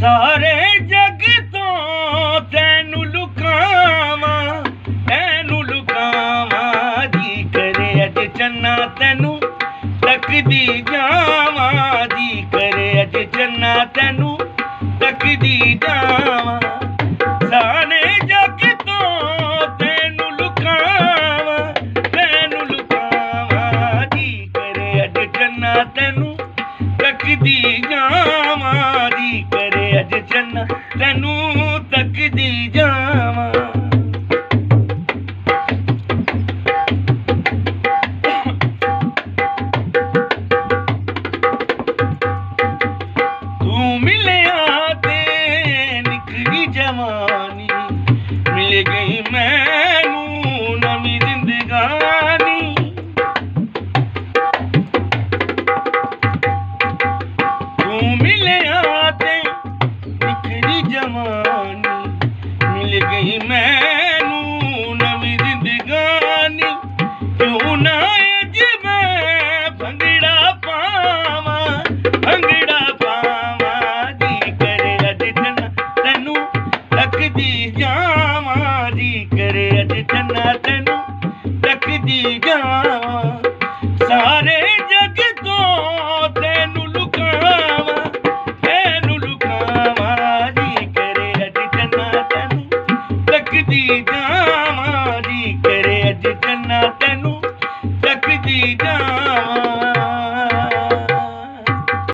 सारे जग तो तैनू लुकावा जी करे अज चन्ना तैनू तकदी जावा जी करे अज चन्ना तैनू तकदी जावा सारे जग तो तैनू लुकावा जी करे अज चन्ना तैनू तकदी जावा